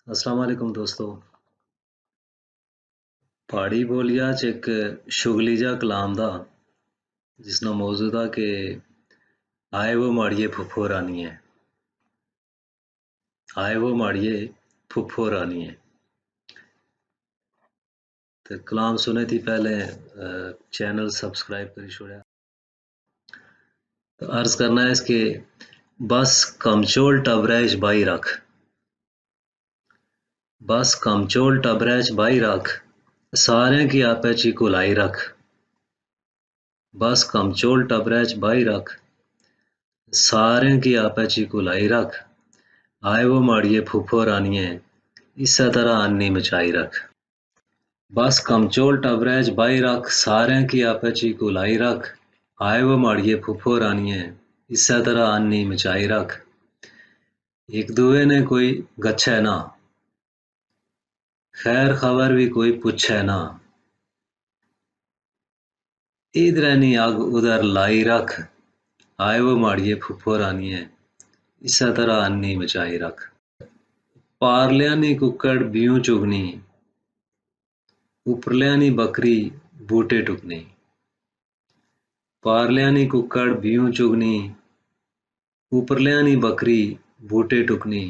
अस्सलाम वालेकुम दोस्तों। पहाड़ी बोलिया च एक शुगली जा कलाम दा जिसना मौजू था कि आए वो माड़िए फुफो रानी है। आए वो माड़िए फुफो रानी है। तो कलाम सुने थी पहले चैनल सब्सक्राइब करी छोड़ा। तो अर्ज करना है इसके बस कमचोल टबरेज बाई रख। बस कमचोल टबरेज बाई रख सारे की आपे ची कुलाई रख। बस कमचोल टबरेज बाई रख सारे की आपे ची कुलाई रख। आए वो माड़िए फूफो रानिए इसे तरह अन्नी मचाई रख। बस कमचोल टबरेज बाई रख सारे की आपे ची कुलाई रख। आए वो माड़िए फूफो रानिए इसे तरह अन्नी मचाई रख। एक दुए ने कोई गच्छे ना खैर खबर भी कोई पूछे ना। इधर नी आग उधर लाई रख। आए वो माड़िए फूफो रानिए इसे तरह अन्नी मचाई रख। पारलिया नी कुक्कड़ बियूं चुगनी उपरलिया नी बकरी बूटे टुकनी। पारलिया नी कुक्कड़ बियूं चुगनी उपरलिया नी बकरी बूटे टुकनी।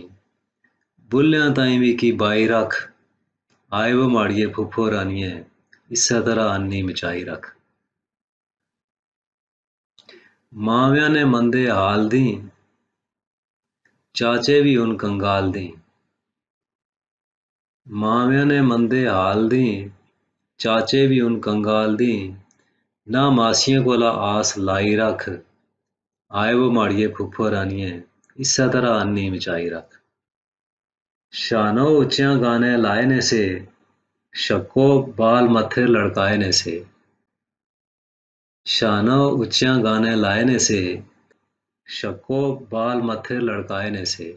बुल्लियां ताईं भी की बाई रख। आए वो माड़िए फुफो रानिए इसे तरह अन्नी मचाई रख। माविया ने मंदे हाल दी चाचे भी उन कंगाल दी। माविया ने मंदे हाल दी चाचे भी उन कंगाल दी। ना मासियां कोला आस लाई रख। आए वो माड़िए फुफो रानिए इसे तरह अन्नी मचाई रख। शानो ऊंचियां गाने लाए ने से शक्को बाल मथे लड़काए ने से। शानो ऊंचियां गाने लाए ने से शक्को बाल मथे लड़काए ने से।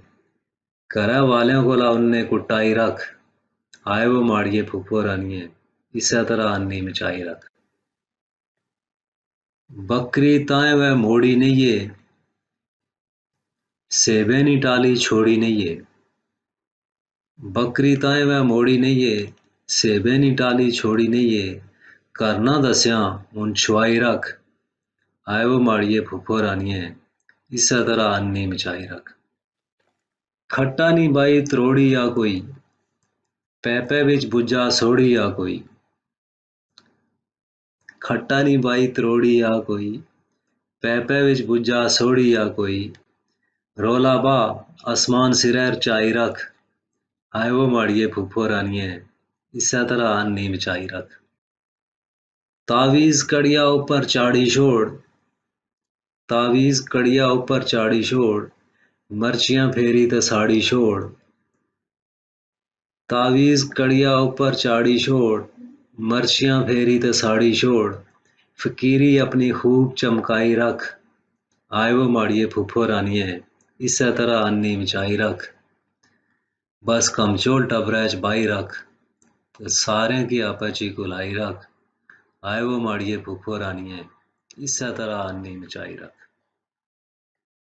घरै वालें कोला उन्ने कुटाई रख। आए वो माड़िए फुफो रानिए इसे तरह अन्नी मचाई रख। बकरी ताए वह मोड़ी नहीं है सेबे नी टाली छोड़ी नहीं है। बकरी ताए वह मोड़ी नहीं है सेबे नी टाली छोड़ी नहीं है। करना दस्या उन छुआई रख। आए वो माड़िए फुफो रानिए इसे तरह अन्नी मचाई रख। खट्टा नी बाई त्रोड़ी या कोई पैपे विच बुझा सोड़ी या कोई। खट्टा नी बाई त्रोड़ी या कोई पैपे विच बुझा सोड़ी या कोई। रोला बा आसमान सिरैर चाई रख। आए वो माड़िए फुफो रानिए इसे तरह अन्नी मचाई रख। तावीज कड़िया ऊपर चाड़ी छोड़। तावीज कड़िया ऊपर चाड़ी छोड़ मर्चियां फेरी ते साड़ी छोड़। तावीज कड़िया ऊपर चाड़ी छोड़ मर्चियां फेरी ते साड़ी छोड़। फकीरी अपनी खूब चमकाई रख। आए वो माड़िए फुफो रानिए इसे तरह अन्नी मचाई रख। बस कमचोल टबरेज बाई रख ते सारे की आपे ची कुलाई रख। आए वो माड़िए फुफो रानिए इसे तरह अन्नी मचाई रख।